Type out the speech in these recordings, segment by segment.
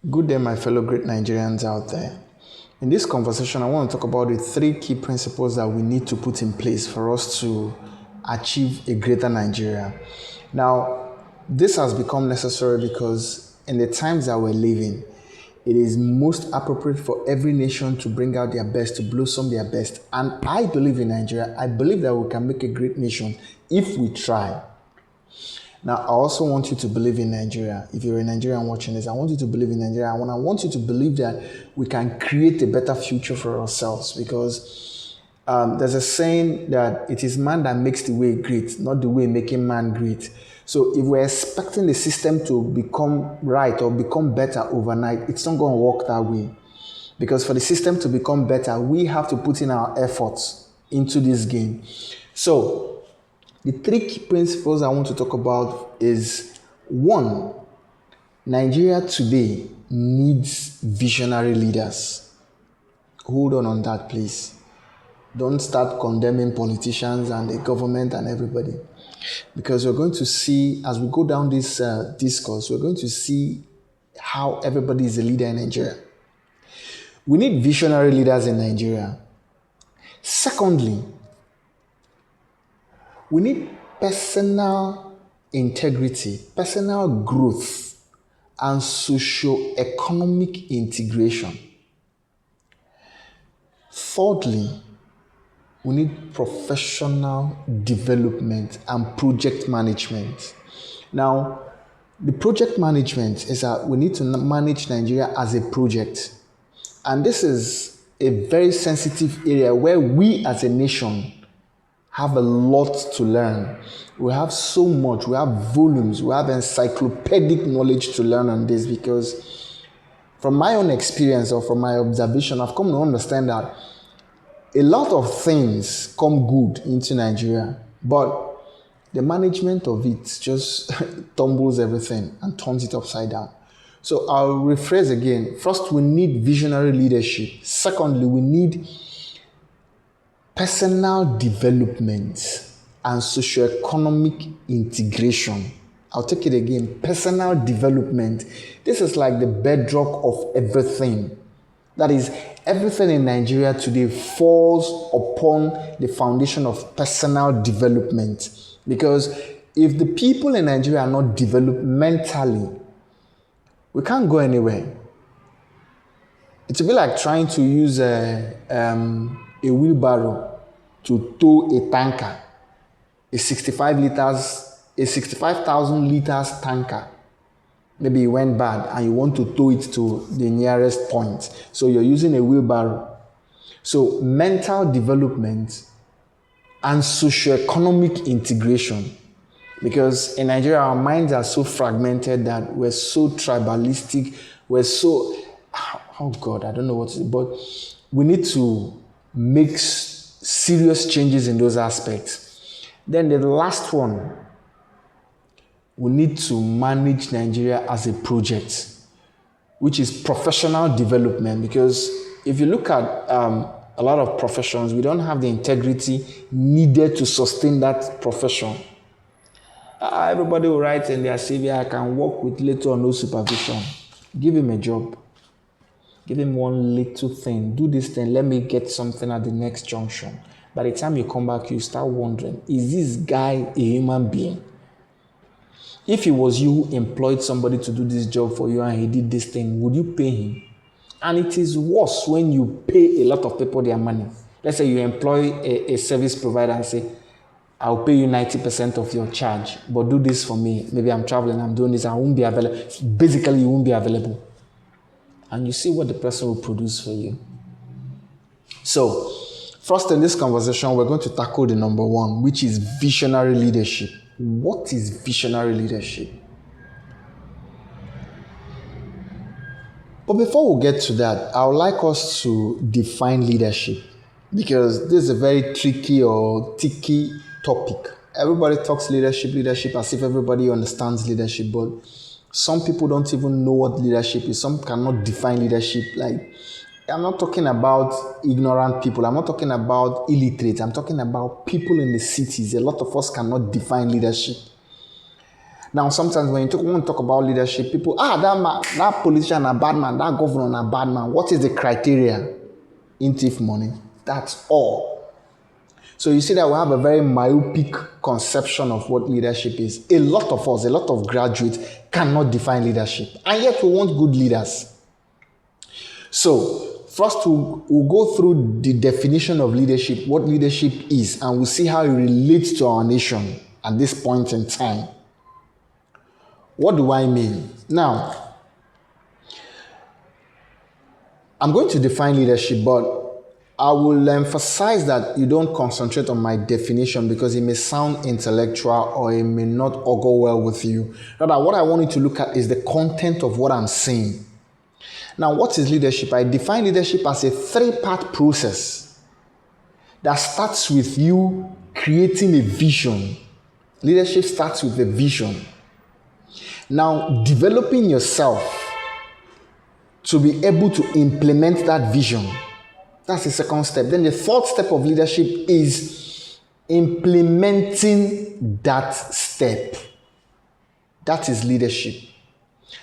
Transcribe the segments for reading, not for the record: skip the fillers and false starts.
Good day, my fellow great Nigerians out there. In this conversation, I want to talk about the three key principles that we need to put in place for us to achieve a greater Nigeria. Now, this has become necessary because in the times that we're living, it is most appropriate for every nation to bring out their best, to blossom their best. And I believe in Nigeria. I believe that we can make a great nation if we try. Now, I also want you to believe in Nigeria. If you're a Nigerian watching this, I want you to believe in Nigeria. And I want you to believe that we can create a better future for ourselves because there's a saying that it is man that makes the way great, not the way making man great. So if we're expecting the system to become right or become better overnight, it's not going to work that way. Because for the system to become better, we have to put in our efforts into this game. So the three key principles I want to talk about is one, Nigeria today needs visionary leaders. Hold on that, please. Don't start condemning politicians and the government and everybody. Because we're going to see, as we go down this discourse, we're going to see how everybody is a leader in Nigeria. We need visionary leaders in Nigeria. Secondly, we need personal integrity, personal growth, and socio-economic integration. Thirdly, we need professional development and project management. Now, the project management is that we need to manage Nigeria as a project. And this is a very sensitive area where we as a nation have a lot to learn. We have so much, we have volumes, we have encyclopedic knowledge to learn on this because from my own experience or from my observation, I've come to understand that a lot of things come good into Nigeria, but the management of it just tumbles everything and turns it upside down. So I'll rephrase again. First, we need visionary leadership. Secondly, we need personal development and socio-economic integration. I'll take it again. Personal development. This is like the bedrock of everything. That is, everything in Nigeria today falls upon the foundation of personal development. Because if the people in Nigeria are not developed mentally, we can't go anywhere. It will be like trying to use a wheelbarrow to tow a tanker, a 65,000 liters tanker. Maybe it went bad and you want to tow it to the nearest point. So you're using a wheelbarrow. So mental development and socio-economic integration. Because in Nigeria, our minds are so fragmented that we're so tribalistic. We're so, oh God, I don't know what to say, but we need to make serious changes in those aspects. Then the last one, we need to manage Nigeria as a project, which is professional development. Because if you look at a lot of professions, we don't have the integrity needed to sustain that profession. Everybody will write in their CV, I can work with little or no supervision. Give him a job. Give him one little thing. Do this thing. Let me get something at the next junction. By the time you come back, you start wondering, is this guy a human being? If it was you who employed somebody to do this job for you and he did this thing, would you pay him? And it is worse when you pay a lot of people their money. Let's say you employ a service provider and say, I'll pay you 90% of your charge, but do this for me. Maybe I'm traveling, I'm doing this, I won't be available. Basically, you won't be available. And you see what the person will produce for you. So, first in this conversation, we're going to tackle the number one, which is visionary leadership. What is visionary leadership? But before we get to that, I would like us to define leadership because this is a very tricky or ticky topic. Everybody talks leadership as if everybody understands leadership, but some people don't even know what leadership is. Some cannot define leadership. Like, I'm not talking about ignorant people. I'm not talking about illiterate. I'm talking about people in the cities. A lot of us cannot define leadership. Now, sometimes when you want to talk about leadership, people, that man, that politician a bad man, that governor a bad man. What is the criteria? Thief money. That's all. So you see that we have a very myopic conception of what leadership is. A lot of us, a lot of graduates cannot define leadership. And yet we want good leaders. So first we'll go through the definition of leadership, what leadership is, and we'll see how it relates to our nation at this point in time. What do I mean? Now, I'm going to define leadership, but I will emphasize that you don't concentrate on my definition because it may sound intellectual or it may not augur well with you. Rather, what I want you to look at is the content of what I'm saying. Now, what is leadership? I define leadership as a three-part process that starts with you creating a vision. Leadership starts with a vision. Now, developing yourself to be able to implement that vision. That's the second step. Then the third step of leadership is implementing that step. That is leadership.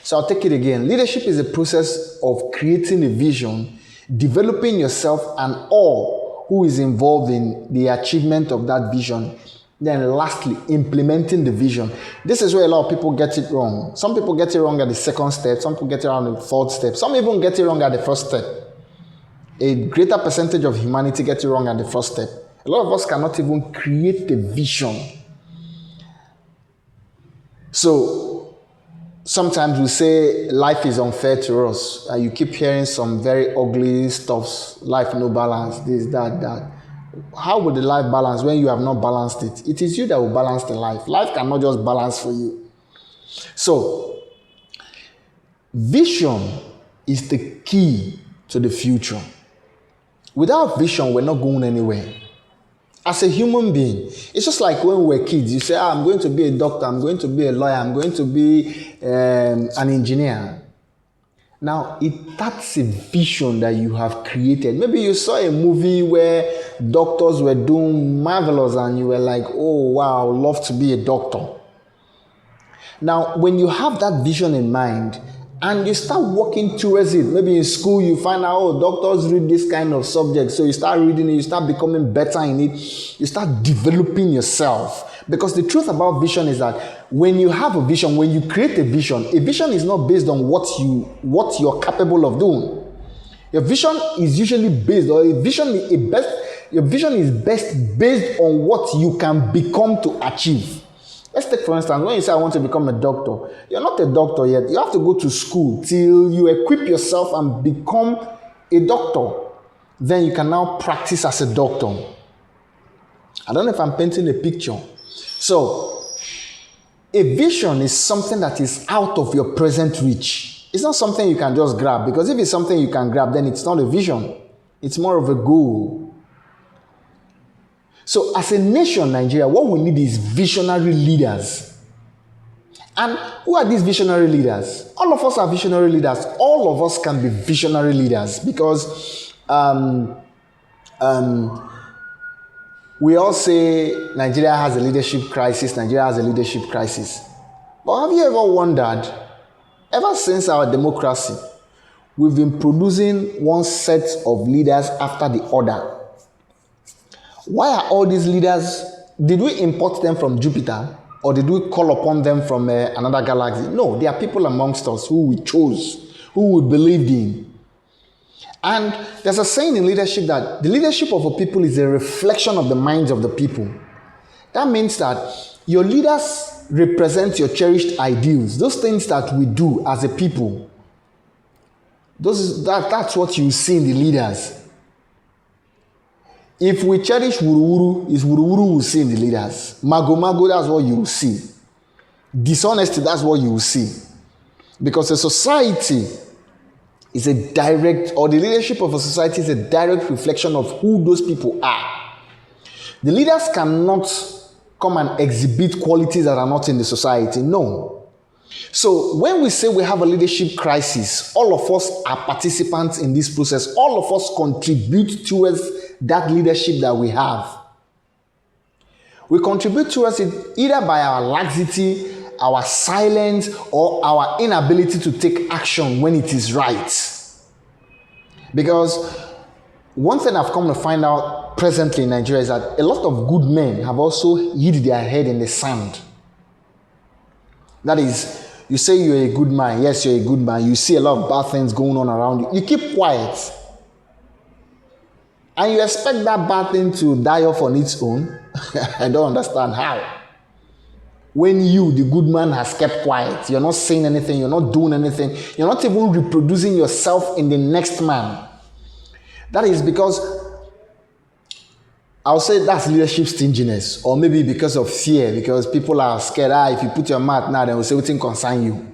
So I'll take it again. Leadership is a process of creating a vision, developing yourself and all who is involved in the achievement of that vision. Then lastly, implementing the vision. This is where a lot of people get it wrong. Some people get it wrong at the second step. Some people get it wrong at the third step. Some even get it wrong at the first step. A greater percentage of humanity gets it wrong at the first step. A lot of us cannot even create the vision. So sometimes we say life is unfair to us. You keep hearing some very ugly stuff. Life no balance, this, that. How will the life balance when you have not balanced it? It is you that will balance the life. Life cannot just balance for you. So, vision is the key to the future. Without vision, we're not going anywhere. As a human being, it's just like when we were kids. You say, I'm going to be a doctor, I'm going to be a lawyer, I'm going to be an engineer. Now, that's a vision that you have created. Maybe you saw a movie where doctors were doing marvelous and you were like, oh, wow, I would love to be a doctor. Now, when you have that vision in mind and you start working towards it, maybe in school you find out, oh, doctors read this kind of subject. So you start reading it, you start becoming better in it, you start developing yourself. Because the truth about vision is that when you have a vision, when you create a vision is not based on what you're capable of doing. Your vision is usually based, or your vision is best based on what you can become to achieve. Let's take, for instance, when you say I want to become a doctor, you're not a doctor yet. You have to go to school till you equip yourself and become a doctor. Then you can now practice as a doctor. I don't know if I'm painting a picture. So, a vision is something that is out of your present reach. It's not something you can just grab, because if it's something you can grab, then it's not a vision. It's more of a goal. So, as a nation, Nigeria, what we need is visionary leaders. And who are these visionary leaders? All of us are visionary leaders. All of us can be visionary leaders because we all say Nigeria has a leadership crisis, Nigeria has a leadership crisis. But have you ever wondered, ever since our democracy, we've been producing one set of leaders after the other. Why are all these leaders, did we import them from Jupiter or did we call upon them from another galaxy? No, they are people amongst us who we chose, who we believed in. And there's a saying in leadership that the leadership of a people is a reflection of the minds of the people. That means that your leaders represent your cherished ideals, those things that we do as a people. That's what you see in the leaders. If we cherish Wuruwuru, it's Wuruwuru we see in the leaders. Mago, that's what you will see. Dishonesty, that's what you will see. Because a society is a direct, or the leadership of a society is a direct reflection of who those people are. The leaders cannot come and exhibit qualities that are not in the society. No. So when we say we have a leadership crisis, all of us are participants in this process. All of us contribute towards that leadership that we have. We contribute towards it either by our laxity, our silence, or our inability to take action when it is right. Because one thing I've come to find out presently in Nigeria is that a lot of good men have also hid their head in the sand. That is, you say you're a good man. Yes, you're a good man. You see a lot of bad things going on around you. You keep quiet. And you expect that bad thing to die off on its own? I don't understand how. When you, the good man, has kept quiet, you're not saying anything, you're not doing anything, you're not even reproducing yourself in the next man. That is because, I'll say that's leadership stinginess, or maybe because of fear, because people are scared, if you put your mouth now, then we'll say everything concern you.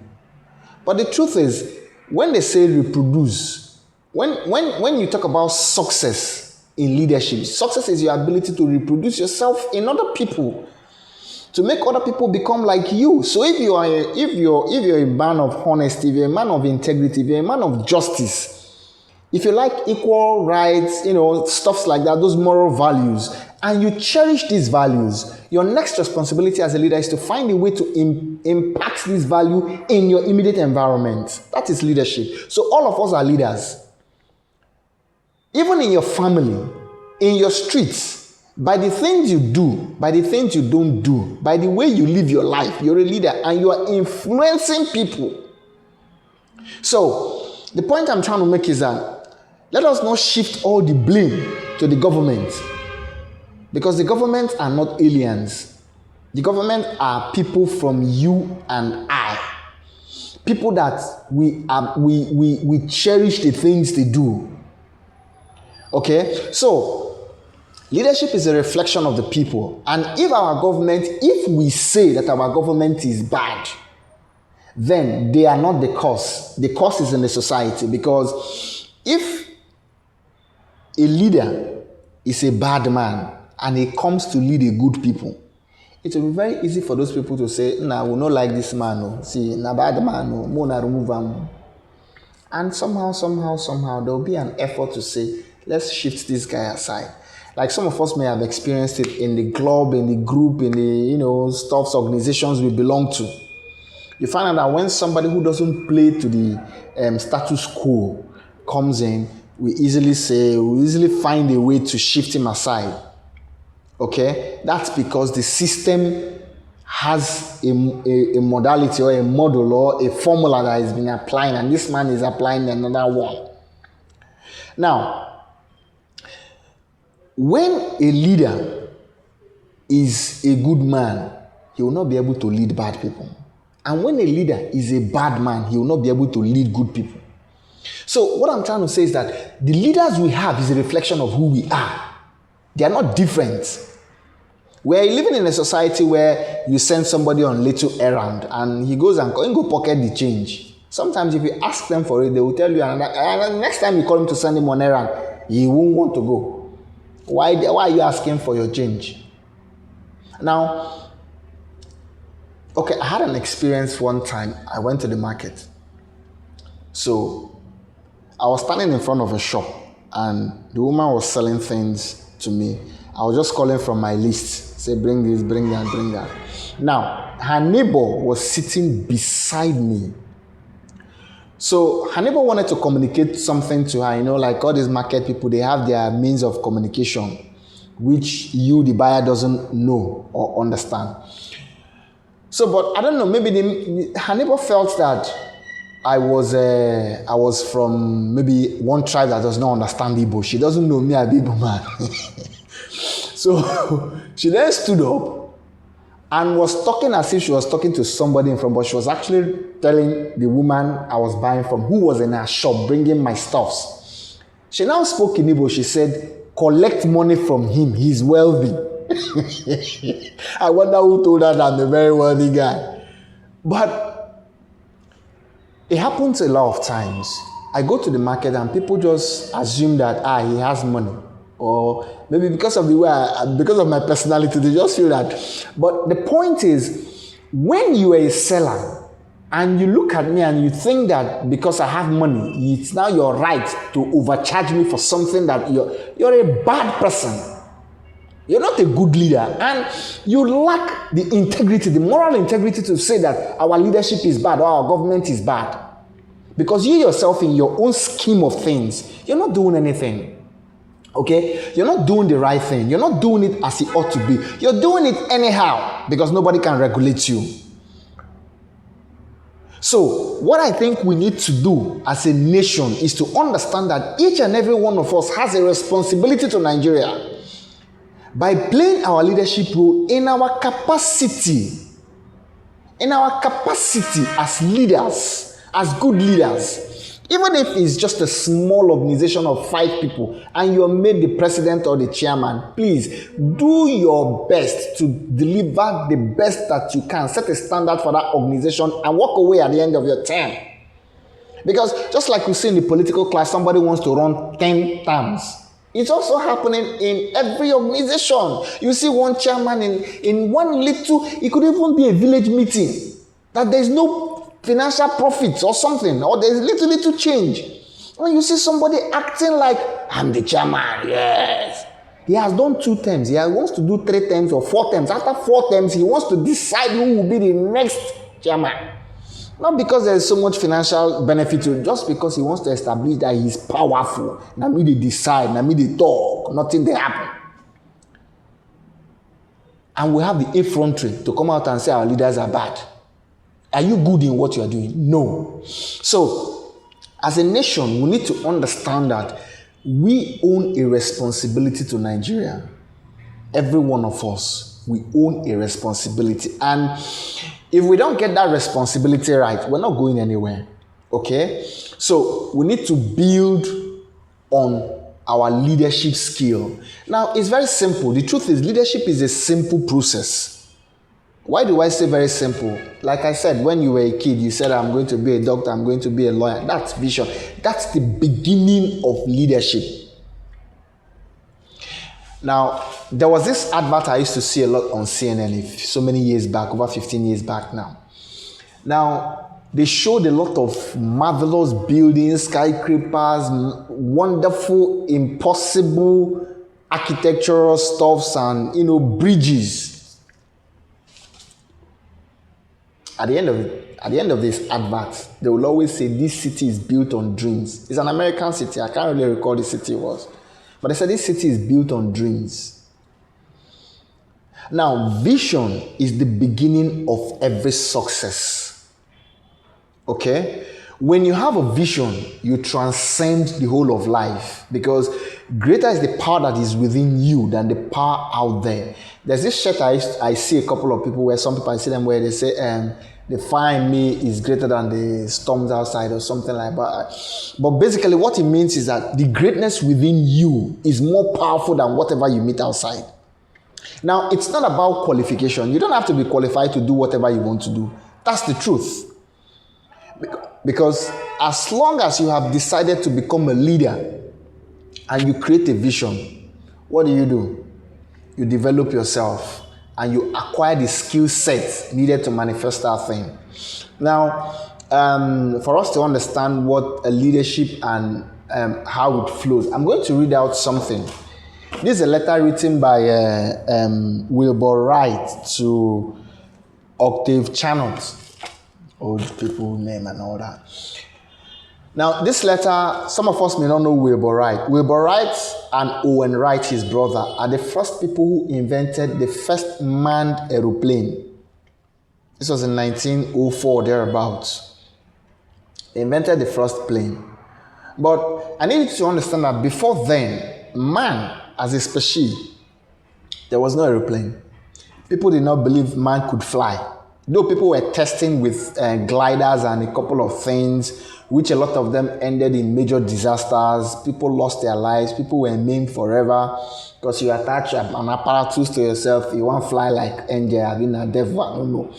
But the truth is, when they say reproduce, when you talk about success in leadership, success is your ability to reproduce yourself in other people, to make other people become like you. So if you're a man of honesty, if you're a man of integrity, if you're a man of justice, if you like equal rights, stuff like that, those moral values, and you cherish these values, your next responsibility as a leader is to find a way to impact this value in your immediate environment. That is leadership. So all of us are leaders. Even in your family, in your streets, by the things you do, by the things you don't do, by the way you live your life, you're a leader and you are influencing people. So the point I'm trying to make is that let us not shift all the blame to the government, because the government are not aliens. The government are people from you and I. People that we cherish the things they do. Okay? So leadership is a reflection of the people. And if we say that our government is bad, then they are not the cause. The cause is in the society. Because if a leader is a bad man and he comes to lead a good people, it will be very easy for those people to say, we not like this man. No. See, na bad man. No. Mo na remove him. And somehow, there will be an effort to say, let's shift this guy aside. Like some of us may have experienced it in the club, in the group, in the stuffs, organizations we belong to. You find out that when somebody who doesn't play to the status quo comes in, we easily find a way to shift him aside. Okay? That's because the system has a modality or a model or a formula that has been applying, and this man is applying another one. Now, when a leader is a good man, he will not be able to lead bad people. And when a leader is a bad man, he will not be able to lead good people. So what I'm trying to say is that the leaders we have is a reflection of who we are. They are not different. We're living in a society where you send somebody on little errand and he goes and go pocket the change. Sometimes if you ask them for it, they will tell you, and next time you call him to send him on errand, he won't want to go. Why are you asking for your change? Now, okay, I had an experience one time. I went to the market. So I was standing in front of a shop and the woman was selling things to me. I was just calling from my list. Say, bring this, bring that, bring that. Now, her neighbor was sitting beside me. So her neighbor wanted to communicate something to her, like all these market people, they have their means of communication, which you, the buyer, doesn't know or understand. So, but I don't know, maybe her neighbor felt that I was from maybe one tribe that does not understand Igbo. She doesn't know me, I'm Igbo man. So she then stood up and was talking as if she was talking to somebody in front, but she was actually telling the woman I was buying from, who was in her shop bringing my stuffs. She now spoke in Igbo. She said, collect money from him, he's wealthy. I wonder who told her that I'm a very wealthy guy. But it happens a lot of times. I go to the market and people just assume that he has money. Or maybe because of because of my personality, they just feel that. But the point is, when you are a seller and you look at me and you think that because I have money, it's now your right to overcharge me for something that you're a bad person. You're not a good leader, and you lack the integrity, the moral integrity to say that our leadership is bad or our government is bad. Because you yourself, in your own scheme of things, you're not doing anything. Okay? You're not doing the right thing. You're not doing it as it ought to be. You're doing it anyhow because nobody can regulate you. So, what I think we need to do as a nation is to understand that each and every one of us has a responsibility to Nigeria by playing our leadership role in our capacity as leaders, as good leaders. Even if it's just a small organization of 5 people and you're made the president or the chairman, please do your best to deliver the best that you can. Set a standard for that organization and walk away at the end of your term. Because just like we see in the political class, somebody wants to run 10 terms. It's also happening in every organization. You see one chairman in one little, it could even be a village meeting, that there's no financial profits or something, or there's little change. When you see somebody acting like, I'm the chairman, yes. He has done 2 terms. He wants to do 3 terms or 4 terms. After 4 terms, he wants to decide who will be the next chairman. Not because there is so much financial benefit to it, just because he wants to establish that he is powerful. Now me they decide, now me they talk, nothing they happen. And we have the effrontery to come out and say our leaders are bad. Are you good in what you are doing? No. So, as a nation, we need to understand that we own a responsibility to Nigeria. Every one of us, we own a responsibility. And if we don't get that responsibility right, we're not going anywhere. Okay? So, we need to build on our leadership skill. Now, it's very simple. The truth is, leadership is a simple process. Why do I say very simple? Like I said, when you were a kid, you said, I'm going to be a doctor, I'm going to be a lawyer. That's vision. That's the beginning of leadership. Now, there was this advert I used to see a lot on CNN so many years back, over 15 years back now. Now, they showed a lot of marvelous buildings, skyscrapers, wonderful, impossible architectural stuffs and, bridges. At the end of this advert, they will always say this city is built on dreams. It's an American city. I can't really recall the city was. But they said this city is built on dreams. Now, vision is the beginning of every success. Okay? When you have a vision, you transcend the whole of life, because greater is the power that is within you than the power out there. There's this shirt I see a couple of people wear. Some people I see them where they say, the fire in me is greater than the storms outside or something like that. But basically what it means is that the greatness within you is more powerful than whatever you meet outside. Now, it's not about qualification. You don't have to be qualified to do whatever you want to do. That's the truth. Because as long as you have decided to become a leader and you create a vision, what do? You develop yourself and you acquire the skill set needed to manifest that thing. Now, for us to understand what a leadership and how it flows, I'm going to read out something. This is a letter written by Wilbur Wright to Octave Chanut. Old people name and all that. Now, this letter, some of us may not know Wilbur Wright. Wilbur Wright and Owen Wright, his brother, are the first people who invented the first manned aeroplane. This was in 1904, thereabouts. They invented the first plane. But I need you to understand that before then, man, as a species, there was no aeroplane. People did not believe man could fly. Though people were testing with gliders and a couple of things, which a lot of them ended in major disasters. People lost their lives. People were maimed forever because you attach an apparatus to yourself. You want to fly like angel, having a devil, I don't know.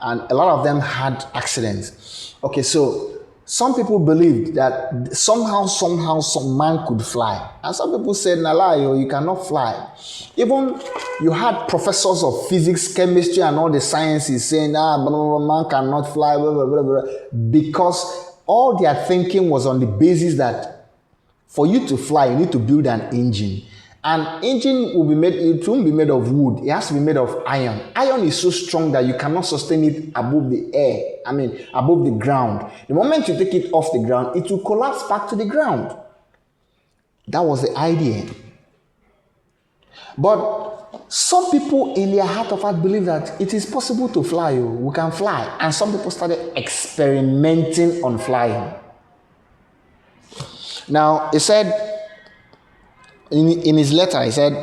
And a lot of them had accidents. Okay, so some people believed that somehow, some man could fly. And some people said, Nalayo, you cannot fly. Even you had professors of physics, chemistry, and all the sciences saying, man cannot fly, blah, blah, blah, blah, because all their thinking was on the basis that for you to fly, you need to build an engine. An engine will be made, it won't be made of wood. It has to be made of iron. Iron is so strong that you cannot sustain it above the air. Above the ground. The moment you take it off the ground, it will collapse back to the ground. That was the idea. But some people in their heart of heart believe that it is possible to fly. We can fly. And some people started experimenting on flying. Now, he said, in his letter, he said,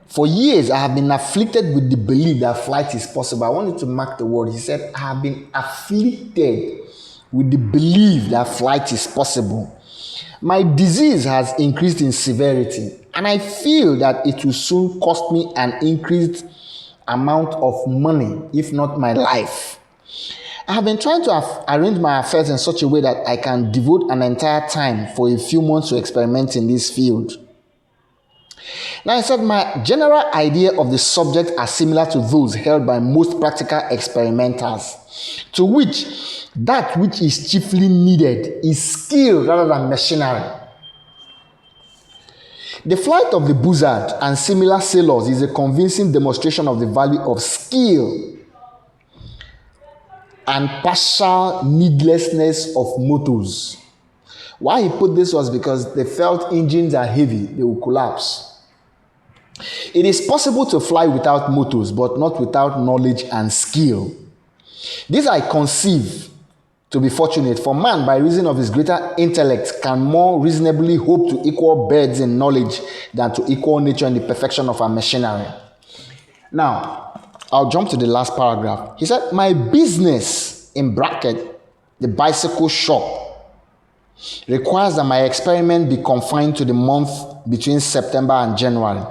for years I have been afflicted with the belief that flight is possible. I wanted to mark the word. He said, I have been afflicted with the belief that flight is possible. My disease has increased in severity, and I feel that it will soon cost me an increased amount of money, if not my life. I have been trying to arrange my affairs in such a way that I can devote an entire time for a few months to experiment in this field. Now, I said my general idea of the subject are similar to those held by most practical experimenters, to which that which is chiefly needed is skill rather than machinery. The flight of the buzzard and similar sailors is a convincing demonstration of the value of skill and partial needlessness of motors. Why he put this was because they felt engines are heavy, they will collapse. It is possible to fly without motors, but not without knowledge and skill. This I conceive to be fortunate, for man, by reason of his greater intellect, can more reasonably hope to equal birds in knowledge than to equal nature in the perfection of our machinery. Now, I'll jump to the last paragraph. He said, my business, in bracket, the bicycle shop, requires that my experiment be confined to the month between September and January.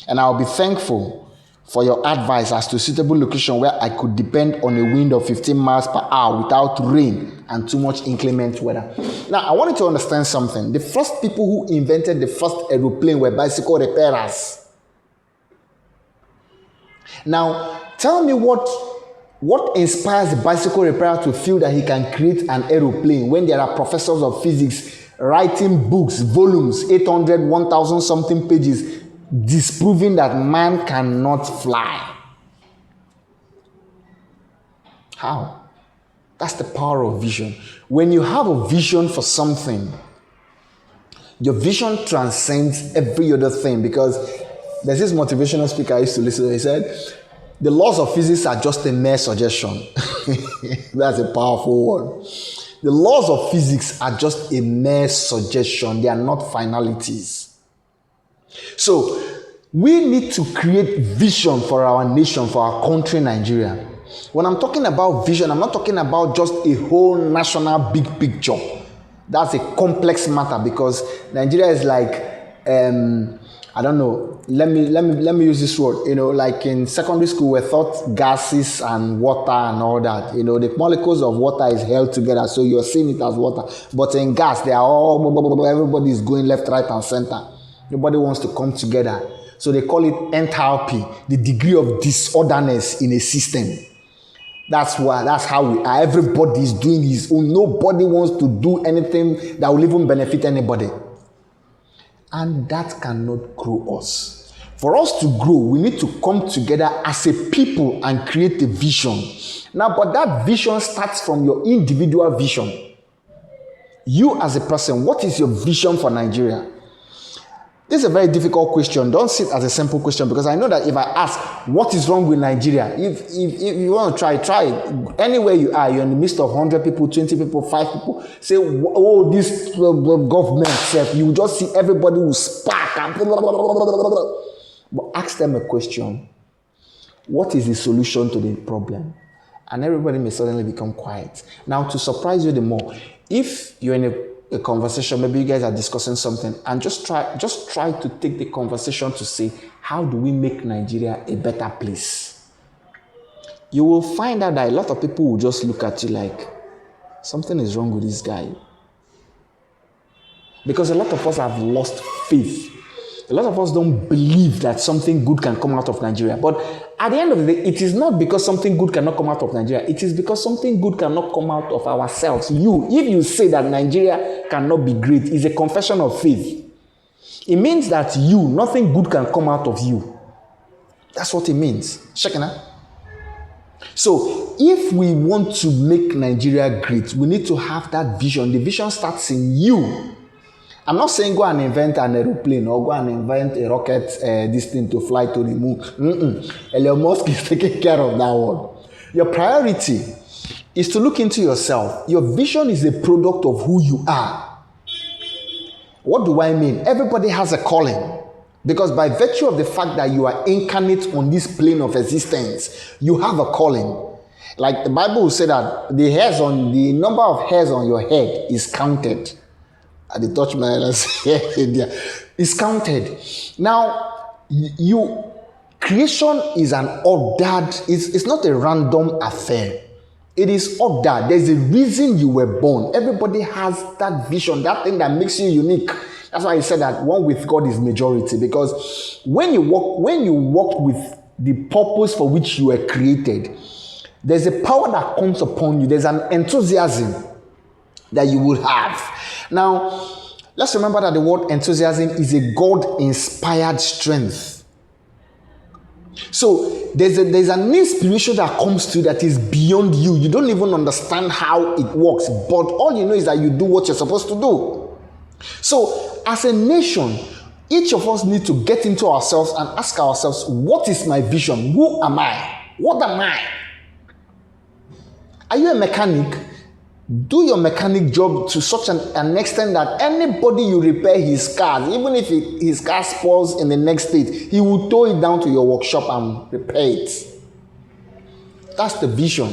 And I'll be thankful for your advice as to a suitable location where I could depend on a wind of 15 miles per hour without rain and too much inclement weather. Now, I want you to understand something. The first people who invented the first aeroplane were bicycle repairers. Now, tell me what inspires the bicycle repairer to feel that he can create an aeroplane when there are professors of physics writing books, volumes, 800, 1,000 something pages, disproving that man cannot fly. How? That's the power of vision. When you have a vision for something, your vision transcends every other thing, because there's this motivational speaker I used to listen to. He said, the laws of physics are just a mere suggestion. That's a powerful word. The laws of physics are just a mere suggestion. They are not finalities. So, we need to create vision for our nation, for our country, Nigeria. When I'm talking about vision, I'm not talking about just a whole national big picture. That's a complex matter, because Nigeria is like, I don't know, let me use this word. Like in secondary school, we thought gases and water and all that. The molecules of water is held together, so you're seeing it as water. But in gas, they are all, everybody is going left, right, and center. Nobody wants to come together. So they call it enthalpy, the degree of disorderness in a system. That's how we are. Everybody is doing his own. Nobody wants to do anything that will even benefit anybody. And that cannot grow us. For us to grow, we need to come together as a people and create a vision. Now, but that vision starts from your individual vision. You as a person, what is your vision for Nigeria? This is a very difficult question. Don't see it as a simple question, because I know that if I ask, what is wrong with Nigeria? If you want to try it. Anywhere you are, you're in the midst of 100 people, 20 people, 5 people. Say, oh, this government, you will just see everybody will spark. And blah, blah, blah, blah, blah. But ask them a question. What is the solution to the problem? And everybody may suddenly become quiet. Now, to surprise you the more, if you're in a conversation, maybe you guys are discussing something, and just try to take the conversation to say, how do we make Nigeria a better place? You will find out that a lot of people will just look at you like, something is wrong with this guy. Because a lot of us have lost faith. A lot of us don't believe that something good can come out of Nigeria. But at the end of the day, it is not because something good cannot come out of Nigeria. It is because something good cannot come out of ourselves. If you say that Nigeria cannot be great, it's a confession of faith. It means that nothing good can come out of you. That's what it means. Shekina. So if we want to make Nigeria great, we need to have that vision. The vision starts in you. I'm not saying go and invent an aeroplane or go and invent a rocket, this thing to fly to the moon. Elon Musk is taking care of that one. Your priority is to look into yourself. Your vision is a product of who you are. What do I mean? Everybody has a calling. Because by virtue of the fact that you are incarnate on this plane of existence, you have a calling. Like the Bible will say that the number of hairs on your head is counted. At the touch my head, it's counted. Now, creation is an ordered, it's not a random affair. It is ordered. There's a reason you were born. Everybody has that vision, that thing that makes you unique. That's why he said that one with God is majority. Because when you walk with the purpose for which you were created, there's a power that comes upon you. There's an enthusiasm that you will have. Now, let's remember that the word enthusiasm is a God-inspired strength. So there's an inspiration that comes to you that is beyond you. You don't even understand how it works, but all you know is that you do what you're supposed to do. So as a nation, each of us need to get into ourselves and ask ourselves, what is my vision? Who am I? What am I? Are you a mechanic? Do your mechanic job to such an extent that anybody you repair his cars, even if his car spoils in the next state, he will tow it down to your workshop and repair it. That's the vision.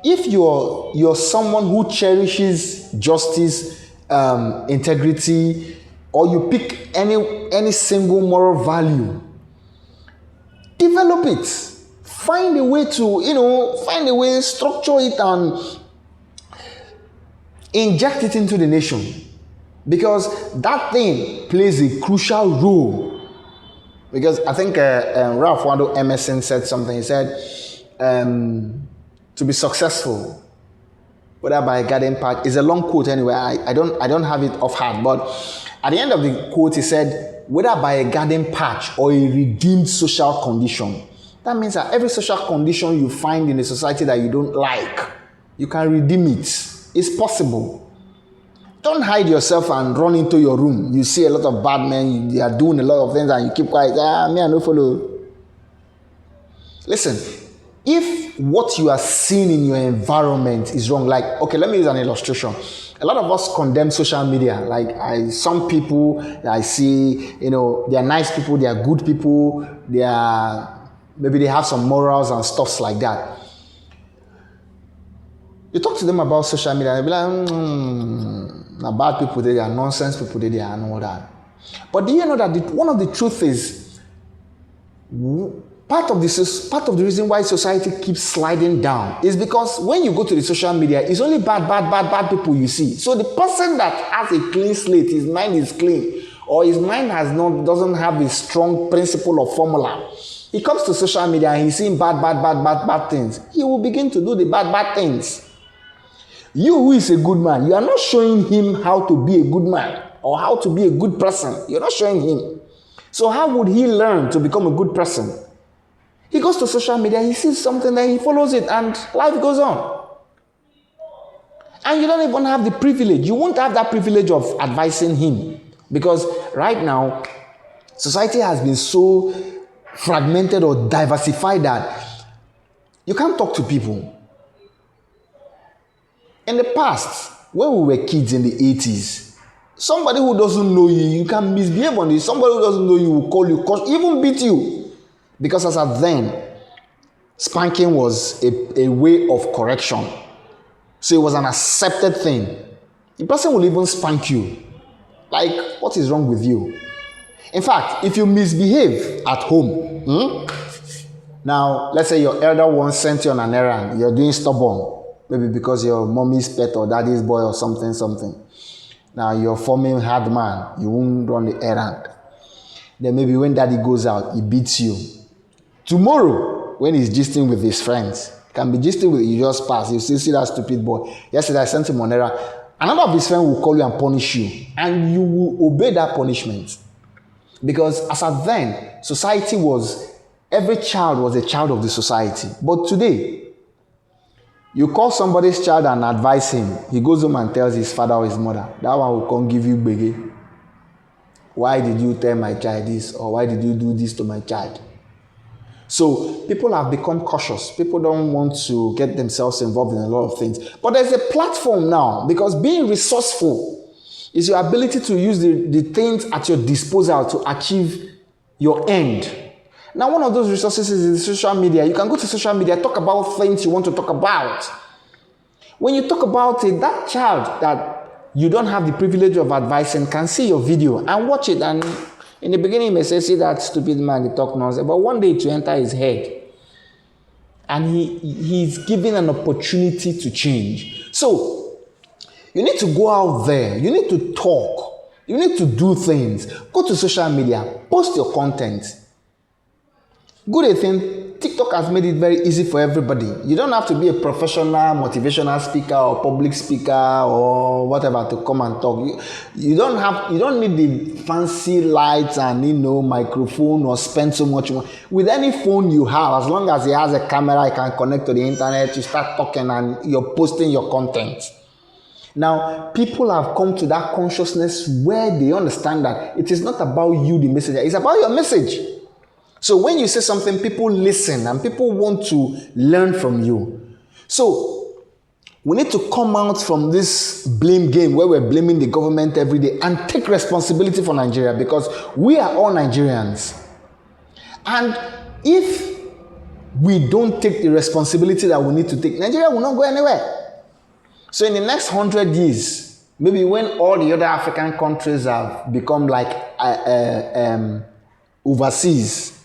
If you're someone who cherishes justice, integrity, or you pick any single moral value, develop it. Find a way to, structure it and inject it into the nation, because that thing plays a crucial role. Because I think Ralph Waldo Emerson said something. He said, to be successful, whether by a garden path, is a long quote anyway. I don't have it off heart, but at the end of the quote, he said, whether by a garden patch or a redeemed social condition. That means that every social condition you find in a society that you don't like, you can redeem it. It's possible. Don't hide yourself and run into your room. You see a lot of bad men, they are doing a lot of things and you keep quiet. Me, I no follow. Listen, if what you are seeing in your environment is wrong, like, okay, let me use an illustration. A lot of us condemn social media. Like some people that I see, they are nice people, they are good people, maybe they have some morals and stuffs like that. You talk to them about social media, they'll be like, bad people, they are nonsense people, they are and all that. But do you know that one of the truth is, part of the reason why society keeps sliding down is because when you go to the social media, it's only bad people you see. So the person that has a clean slate, his mind is clean, or his mind doesn't have a strong principle or formula. He comes to social media and he's seeing bad things. He will begin to do the bad things. You who is a good man, you are not showing him how to be a good man or how to be a good person. You're not showing him. So how would he learn to become a good person? He goes to social media, he sees something, then he follows it, and life goes on. And you don't even have the privilege. You won't have that privilege of advising him. Because right now, society has been so fragmented or diversified that you can't talk to people. In the past, when we were kids in the 80s, somebody who doesn't know you, you can misbehave on this. Somebody who doesn't know you will call you, even beat you. Because as at then, spanking was a way of correction. So it was an accepted thing. The person will even spank you. Like, what is wrong with you? In fact, if you misbehave at home, now, let's say your elder one sent you on an errand, you're doing stubborn. Maybe because you're mommy's pet or daddy's boy or something. Now you're forming hard man. You won't run the errand. Then maybe when daddy goes out, he beats you. Tomorrow, when he's gisting with his friends, can be gisting with you, just pass. You still see that stupid boy. Yesterday I sent him on errand. Another of his friends will call you and punish you, and you will obey that punishment. Because as at then, society was, every child was a child of the society. But today, you call somebody's child and advise him, he goes home and tells his father or his mother, that one will come give you gbege. Why did you tell my child this? Or why did you do this to my child? So people have become cautious. People don't want to get themselves involved in a lot of things. But there's a platform now, because being resourceful is your ability to use the things at your disposal to achieve your end. Now, one of those resources is the social media. You can go to social media, talk about things you want to talk about. When you talk about it, that child that you don't have the privilege of advising can see your video and watch it. And in the beginning, he may say, see that stupid man, he talk nonsense. But one day it will enter his head. And he's given an opportunity to change. So, you need to go out there. You need to talk. You need to do things. Go to social media. Post your content. Good thing, TikTok has made it very easy for everybody. You don't have to be a professional motivational speaker or public speaker or whatever to come and talk. You don't need the fancy lights and microphone or spend so much money. With any phone you have, as long as it has a camera, you can connect to the internet, you start talking and you're posting your content. Now, people have come to that consciousness where they understand that it is not about you, the messenger, it's about your message. So when you say something, people listen and people want to learn from you. So we need to come out from this blame game where we're blaming the government every day and take responsibility for Nigeria, because we are all Nigerians. And if we don't take the responsibility that we need to take, Nigeria will not go anywhere. So in the next 100 years, maybe when all the other African countries have become like overseas,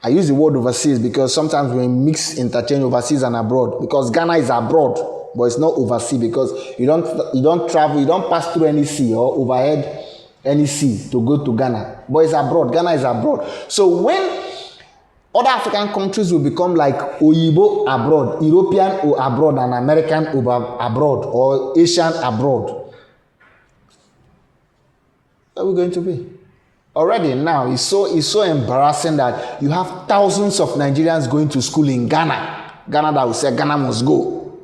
I use the word overseas because sometimes we mix interchange overseas and abroad, because Ghana is abroad, but it's not overseas, because you don't travel, you don't pass through any sea or overhead any sea to go to Ghana, but it's abroad. Ghana is abroad. So when other African countries will become like Oyibo abroad, European abroad, and American abroad, or Asian abroad, where are we going to be? Already now, it's so embarrassing that you have thousands of Nigerians going to school in Ghana. Ghana that will say Ghana must go.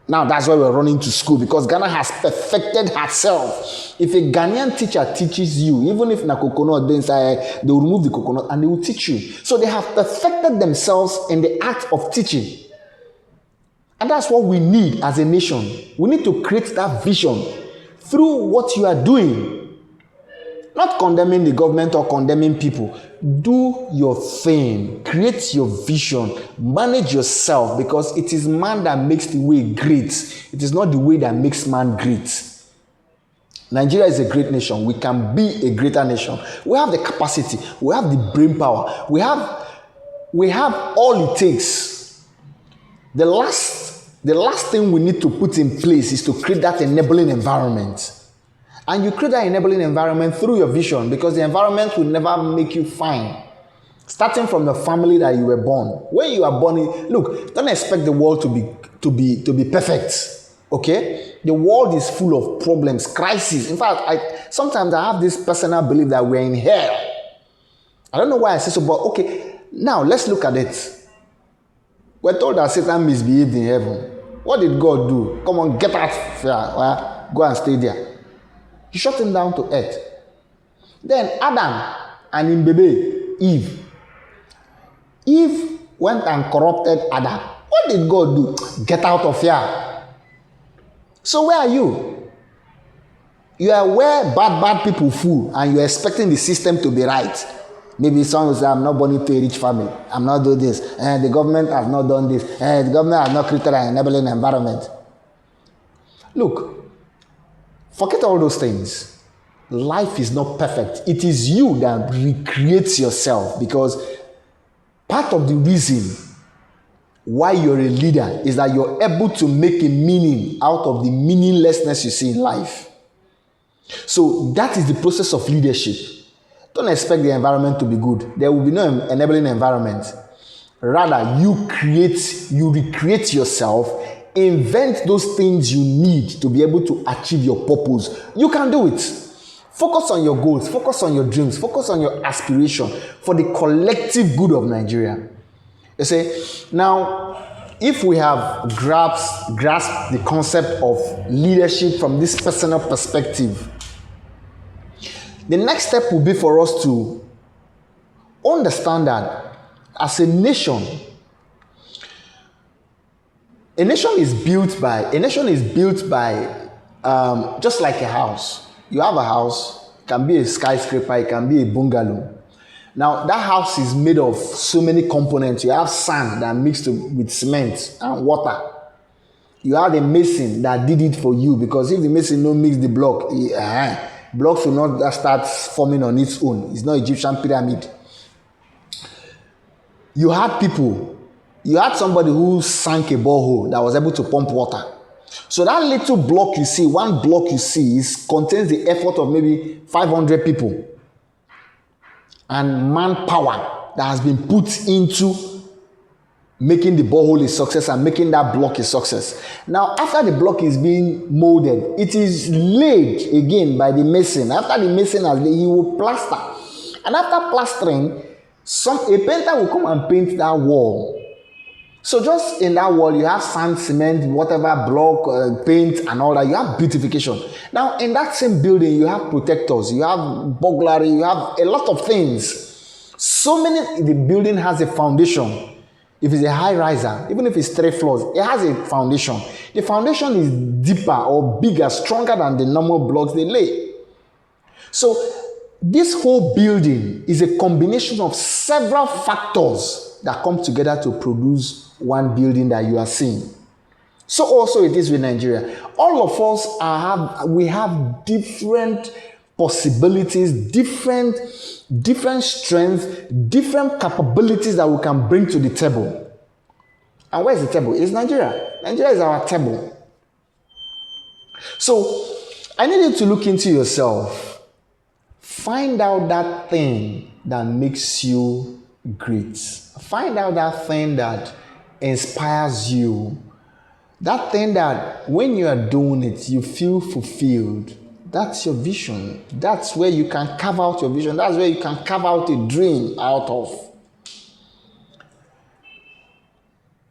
Now that's why we're running to school, because Ghana has perfected herself. If a Ghanaian teacher teaches you, even if na coconut, they will remove the coconut and they will teach you. So they have perfected themselves in the art of teaching. And that's what we need as a nation. We need to create that vision through what you are doing. Not condemning the government or condemning people. Do your thing. Create your vision. Manage yourself, because it is man that makes the way great. It is not the way that makes man great. Nigeria is a great nation. We can be a greater nation. We have the capacity. We have the brain power. We have all it takes. The last thing we need to put in place is to create that enabling environment. And you create that enabling environment through your vision, because the environment will never make you fine. Starting from the family that you were born. When you are born, look, don't expect the world to be perfect. Okay? The world is full of problems, crises. In fact, sometimes I have this personal belief that we're in hell. I don't know why I say so, but okay, now let's look at it. We're told that Satan misbehaved in heaven. What did God do? Come on, get out there. Go and stay there. He shut him down to earth. Then Adam and Mbebe, Eve. Eve went and corrupted Adam. What did God do? Get out of here. So where are you? You are where bad people fool, and you're expecting the system to be right. Maybe someone will say, I'm not born into a rich family. I'm not doing this. The government has not done this. The government has not created an enabling environment. Look, forget all those things. Life is not perfect. It is you that recreates yourself, because part of the reason why you're a leader is that you're able to make a meaning out of the meaninglessness you see in life. So that is the process of leadership. Don't expect the environment to be good. There will be no enabling environment. Rather, you recreate yourself invent those things you need to be able to achieve your purpose. You can do it. Focus on your goals, focus on your dreams, focus on your aspiration for the collective good of Nigeria. You see, now, if we have grasped the concept of leadership from this personal perspective, the next step will be for us to understand that as a nation is built by just like a house. You have a house, it can be a skyscraper, it can be a bungalow. Now, that house is made of so many components. You have sand that mixed with cement and water. You have a mason that did it for you, because if the mason don't mix the block, blocks will not start forming on its own. It's not Egyptian pyramid. You had somebody who sank a borehole that was able to pump water. So that little block you see, one block you see, contains the effort of maybe 500 people and manpower that has been put into making the borehole a success and making that block a success. Now, after the block is being molded, it is laid again by the mason. After the mason has laid, he will plaster. And after plastering, a painter will come and paint that wall. So just in that wall, you have sand, cement, whatever, block, paint, and all that. You have beautification. Now, in that same building, you have protectors, you have burglary, you have a lot of things. The building has a foundation. If it's a high riser, even if it's 3 floors, it has a foundation. The foundation is deeper or bigger, stronger than the normal blocks they lay. So this whole building is a combination of several factors that come together to produce one building that you are seeing. So also it is with Nigeria. All of us we have different possibilities, different strengths, different capabilities that we can bring to the table. And where is the table? It's Nigeria. Nigeria is our table. So I need you to look into yourself. Find out that thing that makes you great. Find out that thing that inspires you. That thing that when you are doing it, you feel fulfilled. That's your vision. That's where you can carve out your vision. That's where you can carve out a dream out of.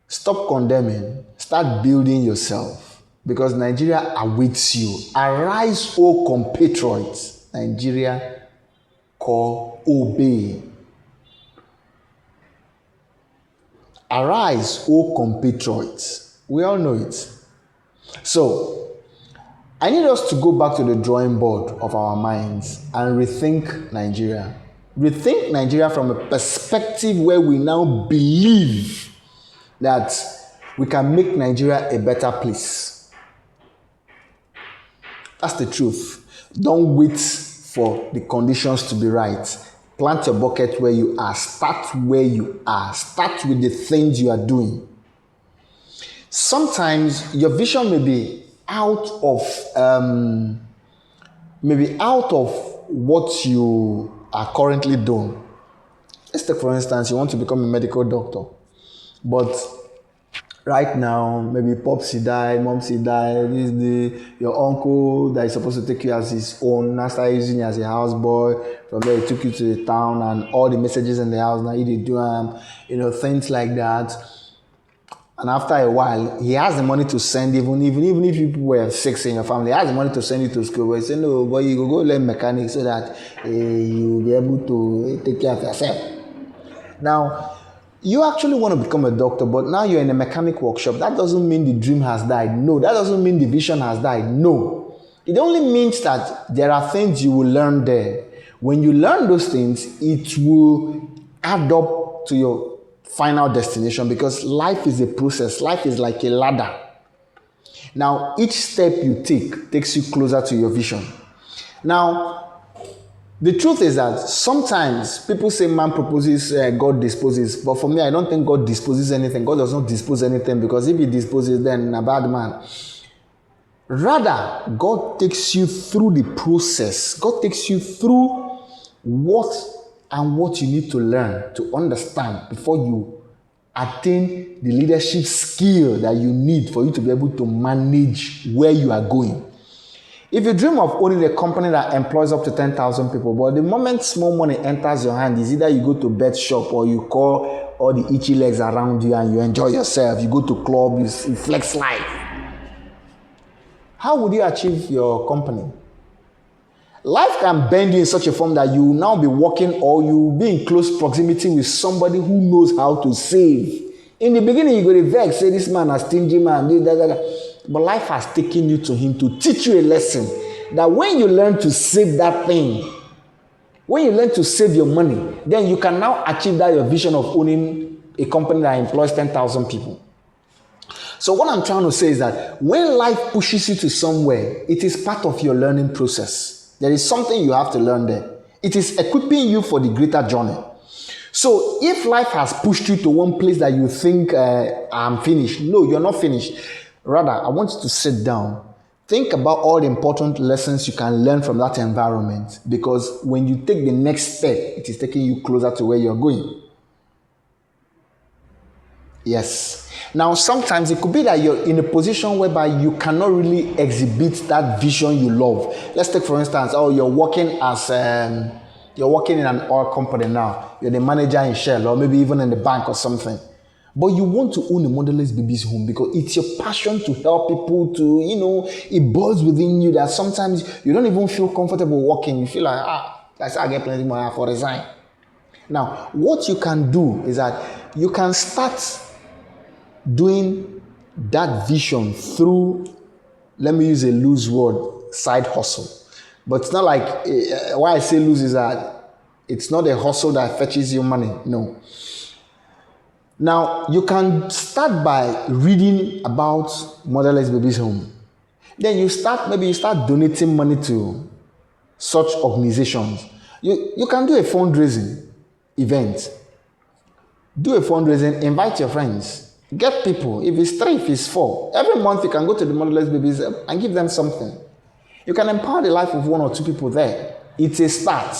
Stop condemning. Start building yourself. Because Nigeria awaits you. Arise, O compatriots. Nigeria, call, obey. Arise, O compatriots. We all know it. So, I need us to go back to the drawing board of our minds and rethink Nigeria. Rethink Nigeria from a perspective where we now believe that we can make Nigeria a better place. That's the truth. Don't wait for the conditions to be right. Plant your bucket where you are. Start where you are. Start with the things you are doing. Sometimes your vision may be out of what you are currently doing. Let's take, for instance, you want to become a medical doctor, but right now maybe Popsy died, Momsy died, your uncle that is supposed to take you as his own now started using you as a houseboy. From there he took you to the town and all the messages in the house now he did do things like that. And after a while, he has the money to send, even if people were sick in your family, he has the money to send you to school. But he said, no, but you go learn mechanics so that you'll be able to take care of yourself. Now, you actually want to become a doctor, but now you're in a mechanic workshop. That doesn't mean the dream has died. No. That doesn't mean the vision has died. No. It only means that there are things you will learn there. When you learn those things, it will add up to your final destination, because life is a process. Life is like a ladder. Now, each step you take takes you closer to your vision. Now, the truth is that sometimes people say man proposes, God disposes. But for me, I don't think God disposes anything. God does not dispose anything, because if he disposes, then a bad man. Rather, God takes you through the process. God takes you through what you need to learn to understand before you attain the leadership skill that you need for you to be able to manage where you are going. If you dream of owning a company that employs up to 10,000 people, but the moment small money enters your hand, is either you go to bet shop or you call all the itchy legs around you and you enjoy yourself. You go to club, you flex life. How would you achieve your company? Life can bend you in such a form that you will now be working or you will be in close proximity with somebody who knows how to save. In the beginning, you go to vex, say this man a stingy man, but life has taken you to him to teach you a lesson that when you learn to save that thing, when you learn to save your money, then you can now achieve that your vision of owning a company that employs 10,000 people. So what I'm trying to say is that when life pushes you to somewhere, it is part of your learning process. There is something you have to learn there. It is equipping you for the greater journey. So if life has pushed you to one place that you think, I'm finished. No, you're not finished. Rather, I want you to sit down. Think about all the important lessons you can learn from that environment, because when you take the next step, it is taking you closer to where you're going. Yes. Now, sometimes it could be that you're in a position whereby you cannot really exhibit that vision you love. Let's take, for instance, you're working in an oil company now. You're the manager in Shell or maybe even in the bank or something. But you want to own a motherless baby's home because it's your passion to help people to, it boils within you that sometimes you don't even feel comfortable working. You feel like, I get plenty more for resign. Now, what you can do is that you can start doing that vision through, let me use a loose word, side hustle. But it's not like, why I say loose is that it's not a hustle that fetches you money. No. Now, you can start by reading about Motherless Babies Home. Then you start donating money to such organizations. You can do a fundraising event. Do a fundraising, invite your friends. Get people. If it's 3, if it's 4. Every month you can go to the Motherless Babies and give them something. You can empower the life of 1 or 2 people there. It's a start.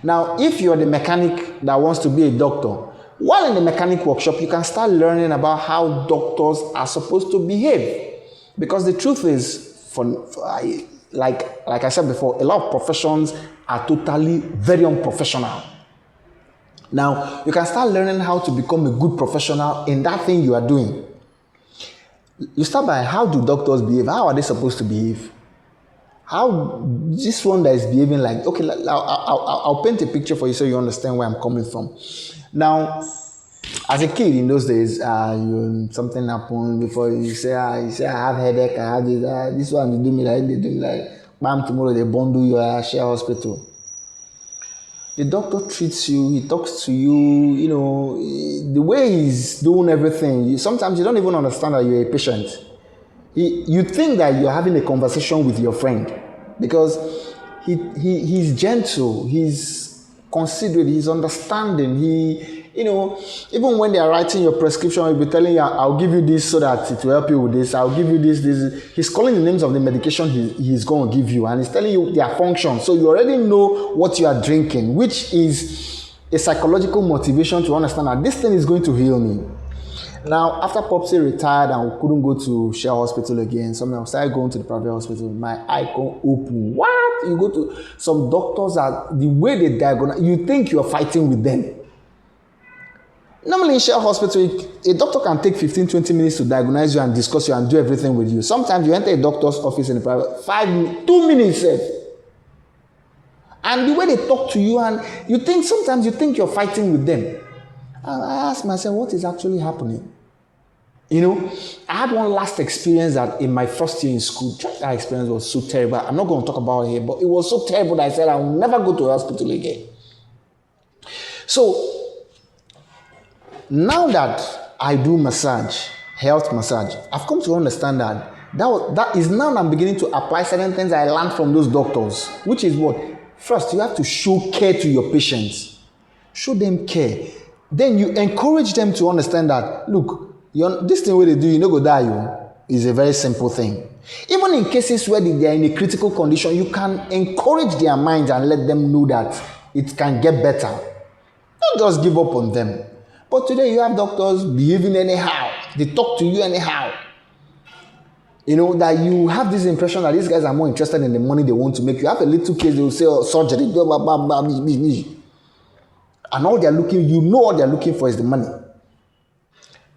Now, if you're the mechanic that wants to be a doctor, while in the mechanic workshop, you can start learning about how doctors are supposed to behave. Because the truth is, like I said before, a lot of professions are totally very unprofessional. Now, you can start learning how to become a good professional in that thing you are doing. You start by, how do doctors behave? How are they supposed to behave? How this one that is behaving like, okay, I'll paint a picture for you so you understand where I'm coming from. Now, as a kid in those days, something happened before you say, I have headache, I have this one, they do me like, bam, tomorrow they bundle you at Share Hospital. The doctor treats you, he talks to you, the way he's doing everything, sometimes you don't even understand that you're a patient. You think that you're having a conversation with your friend because he's gentle, he's considerate, he's understanding, even when they are writing your prescription, he'll be telling you, I'll give you this so that it will help you with this, I'll give you this. He's calling the names of the medication he's going to give you, and he's telling you their function. So you already know what you are drinking, which is a psychological motivation to understand that this thing is going to heal me. Now, after Popsy retired and we couldn't go to Share Hospital again, so I started going to the private hospital. My eye can't open. What? You go to some doctors, the way they diagnose, you think you're fighting with them. Normally in Share Hospital, a doctor can take 15-20 minutes to diagnose you and discuss you and do everything with you. Sometimes you enter a doctor's office in the private, 2 minutes. And the way they talk to you, and sometimes you think you're fighting with them. I asked myself, what is actually happening? I had one last experience that in my first year in school, that experience was so terrible. I'm not going to talk about it here, but it was so terrible that I said I'll never go to a hospital again. So, now that I do health massage, I've come to understand that is now I'm beginning to apply certain things I learned from those doctors, which is what? First, you have to show care to your patients. Show them care. Then you encourage them to understand that, look, this thing where they do, you no go die, is a very simple thing. Even in cases where they are in a critical condition, you can encourage their minds and let them know that it can get better. Don't just give up on them. But today you have doctors behaving anyhow. They talk to you anyhow. You know, that you have this impression that these guys are more interested in the money they want to make. You have a little case, they will say, oh, surgery, blah, blah, blah, blah, blah, blah, blah. And all they're looking, you know what they're looking for is the money.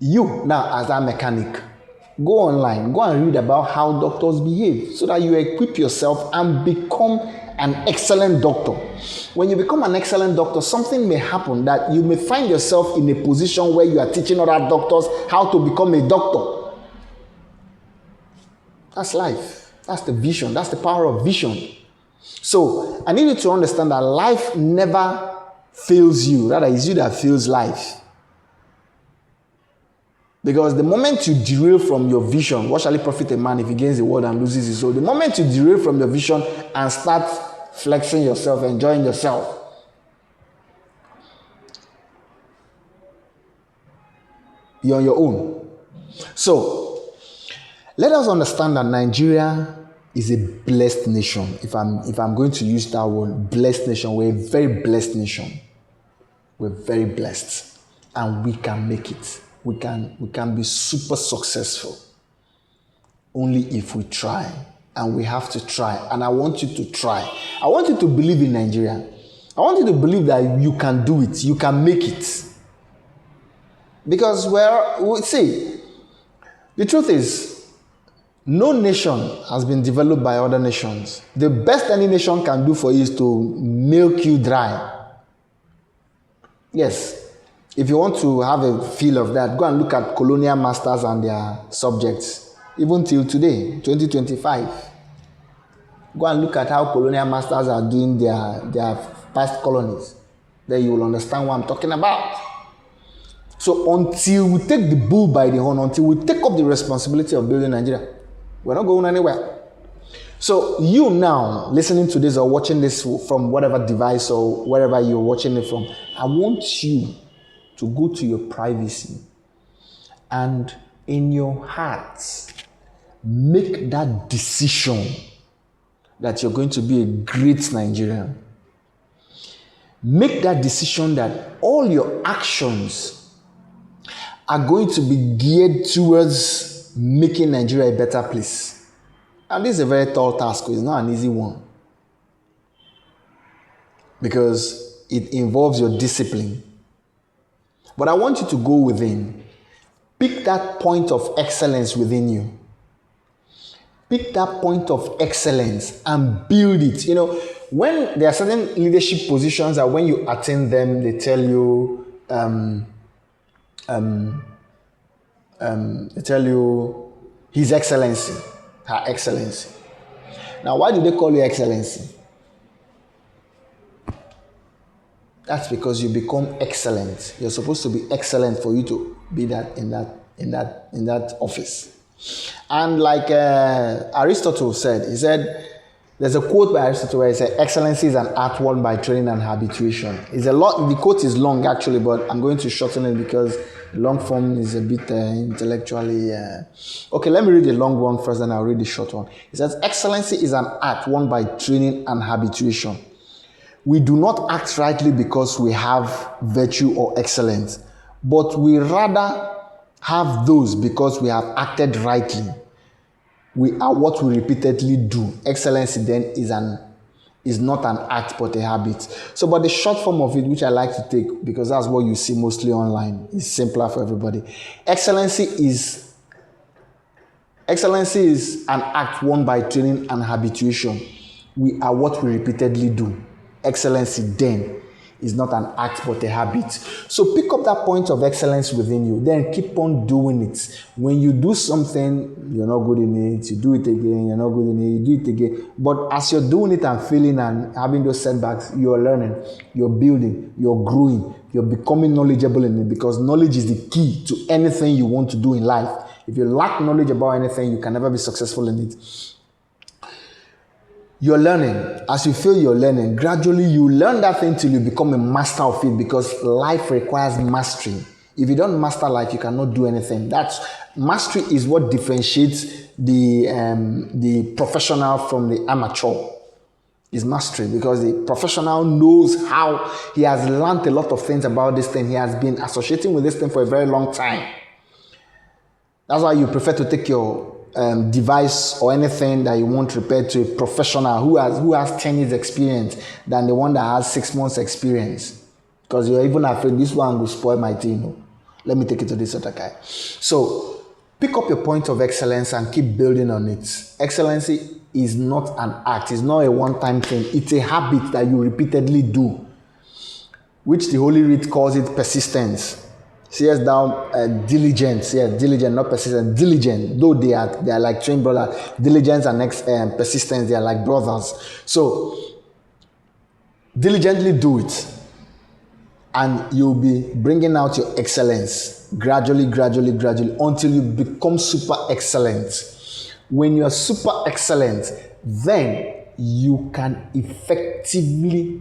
You, now, as that mechanic, go online, go and read about how doctors behave so that you equip yourself and become an excellent doctor. When you become an excellent doctor, something may happen that you may find yourself in a position where you are teaching other doctors how to become a doctor. That's life. That's the vision. That's the power of vision. So I need you to understand that life never fails you. Rather, it's you that fails life. Because the moment you derail from your vision, what shall it profit a man if he gains the world and loses his soul? The moment you derail from your vision and start flexing yourself, enjoying yourself, you're on your own. So, let us understand that Nigeria is a blessed nation. If I'm going to use that word, blessed nation, we're a very blessed nation. We're very blessed. And we can make it. We can be super successful. Only if we try. And we have to try. And I want you to try. I want you to believe in Nigeria. I want you to believe that you can do it. You can make it. Because, see, the truth is, no nation has been developed by other nations. The best any nation can do for you is to milk you dry. Yes. If you want to have a feel of that, go and look at colonial masters and their subjects. Even till today, 2025. Go and look at how colonial masters are doing their past colonies. Then you will understand what I'm talking about. So until we take the bull by the horn, until we take up the responsibility of building Nigeria, we're not going anywhere. So you now, listening to this or watching this from whatever device or wherever you're watching it from, I want you to go to your privacy and in your heart, make that decision that you're going to be a great Nigerian. Make that decision that all your actions are going to be geared towards making Nigeria a better place. And this is a very tall task. It's not an easy one. Because it involves your discipline. But I want you to go within. Pick that point of excellence within you. Pick that point of excellence and build it. You know, when there are certain leadership positions that when you attain them, they tell you, His Excellency, Her Excellency. Now, why do they call you Excellency? That's because you become excellent. You're supposed to be excellent for you to be that in that office. And like Aristotle said, he said, there's a quote by Aristotle where he said, "Excellency is an art won by training and habituation." It's a lot. The quote is long actually, but I'm going to shorten it because the long form is a bit intellectually. Okay, let me read the long one first, then I'll read the short one. It says, "Excellency is an art won by training and habituation. We do not act rightly because we have virtue or excellence, but we rather have those because we have acted rightly. We are what we repeatedly do." Excellency then is not an act but a habit. So, but the short form of it, which I like to take because that's what you see mostly online, is simpler for everybody. Excellency is an act won by training and habituation. We are what we repeatedly do. Excellency then is not an act but a habit. So pick up that point of excellence within you. Then keep on doing it. When you do something, you're not good in it. You do it again, you're not good in it. You do it again. But as you're doing it and failing and having those setbacks, you're learning, you're building, you're growing, you're becoming knowledgeable in it, because knowledge is the key to anything you want to do in life. If you lack knowledge about anything, you can never be successful in it. You're learning. As you feel you're learning, gradually you learn that thing till you become a master of it, because life requires mastery. If you don't master life, you cannot do anything. That's mastery is what differentiates the professional from the amateur. Is mastery, because the professional knows how, he has learned a lot of things about this thing. He has been associating with this thing for a very long time. That's why you prefer to take your device or anything that you want repaired to a professional who has 10 years experience than the one that has 6 months experience, because you're even afraid this one will spoil my thing. No, let me take it to this other guy. So pick up your point of excellence and keep building on it. Excellency is not an act. It's not a one-time thing. It's a habit that you repeatedly do, which the Holy Writ calls it persistence. Seest thou diligent? Yes, diligent, not persistent. Diligent, though they are like twin brothers. Diligence and persistence, they are like brothers. So diligently do it, and you'll be bringing out your excellence gradually, until you become super excellent. When you are super excellent, then you can effectively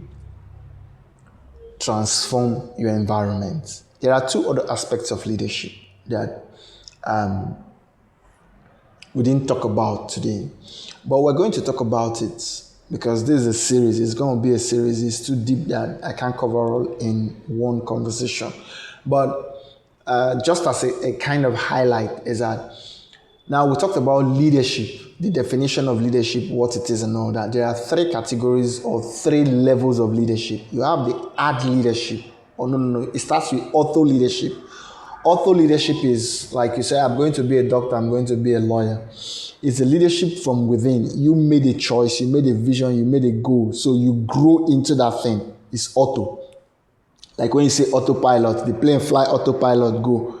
transform your environment. There are two other aspects of leadership that we didn't talk about today, but we're going to talk about it because this is a series. It's going to be a series. It's too deep that I can't cover all in one conversation. But just as a kind of highlight is that now we talked about leadership, the definition of leadership, what it is and all that. There are 3 categories or 3 levels of leadership. You have the ad leadership. No. It starts with auto leadership. Auto leadership is like you say, I'm going to be a doctor, I'm going to be a lawyer. It's a leadership from within. You made a choice, you made a vision, you made a goal. So you grow into that thing. It's auto. Like when you say autopilot, the plane fly, autopilot, go.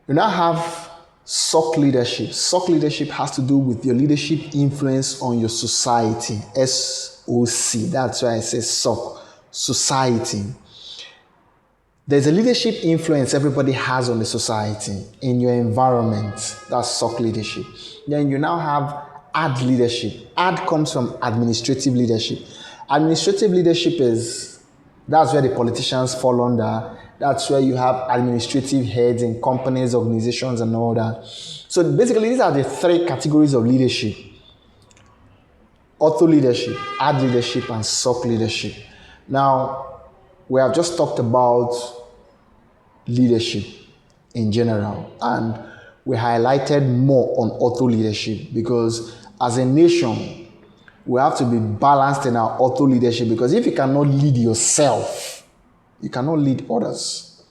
You now have SOC leadership. SOC leadership has to do with your leadership influence on your society. SOC. That's why I say SOC. Society. There's a leadership influence everybody has on the society in your environment. That's SOC leadership. Then you now have ad leadership. Ad comes from administrative leadership. Administrative leadership that's where the politicians fall under. That's where you have administrative heads in companies, organizations, and all that. So basically, these are the 3 categories of leadership: auto leadership, ad leadership, and SOC leadership. Now, we have just talked about leadership in general, and we highlighted more on auto leadership because as a nation, we have to be balanced in our auto leadership, because if you cannot lead yourself, you cannot lead others,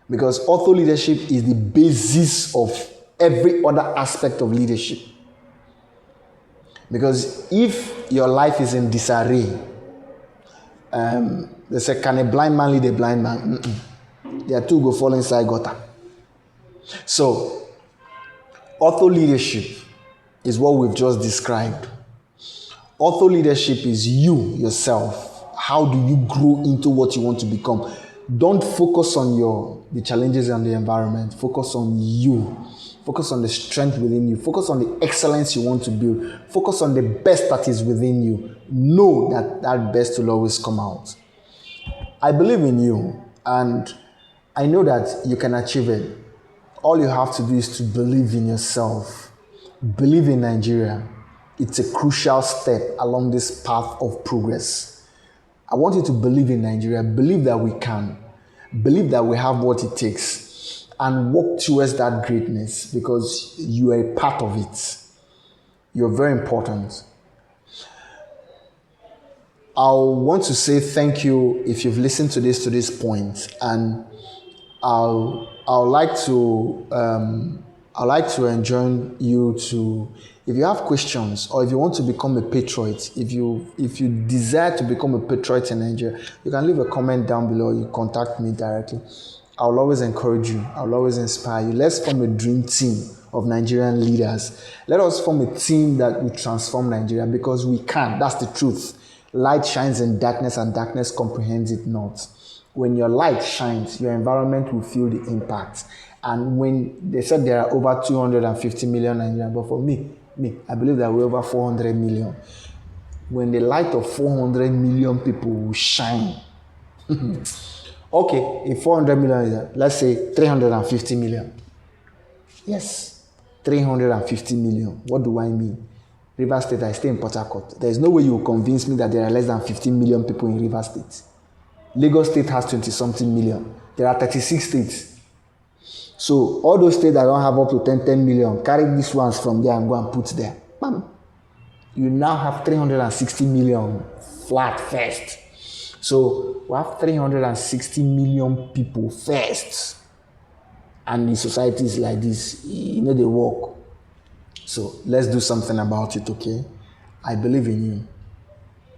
because auto leadership is the basis of every other aspect of leadership. Because if your life is in disarray, they say, can a blind man lead a blind man? There are 2 go fall inside gutter. So, auto leadership is what we've just described. Auto leadership is you, yourself. How do you grow into what you want to become? Don't focus on the challenges and the environment. Focus on you. Focus on the strength within you. Focus on the excellence you want to build. Focus on the best that is within you. Know that best will always come out. I believe in you, and I know that you can achieve it. All you have to do is to believe in yourself. Believe in Nigeria. It's a crucial step along this path of progress. I want you to believe in Nigeria. Believe that we can. Believe that we have what it takes. And work towards that greatness, because you are a part of it. You're very important. I want to say thank you if you've listened to this point. And I'd like to enjoin you to, if you have questions or if you want to become a patriot, if you desire to become a patriot in Nigeria, you can leave a comment down below. You contact me directly. I'll always encourage you. I'll always inspire you. Let's form a dream team of Nigerian leaders. Let us form a team that will transform Nigeria, because we can. That's the truth. Light shines in darkness, and darkness comprehends it not. When your light shines, your environment will feel the impact. And when they said there are over 250 million Nigerians, but for me, I believe that we're over 400 million. When the light of 400 million people will shine, okay, if 400 million, let's say 350 million. Yes, 350 million. What do I mean? Rivers State, I stay in Port Harcourt. There is no way you will convince me that there are less than 15 million people in Rivers State. Lagos State has 20-something million. There are 36 states. So all those states that don't have up to 10 million, carry these ones from there and go and put there. Bam. You now have 360 million flat first. So we have 360 million people first. And in societies like this, you know, they work. So let's do something about it, okay? I believe in you.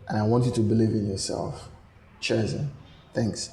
And I want you to believe in yourself. Cheers. Thanks.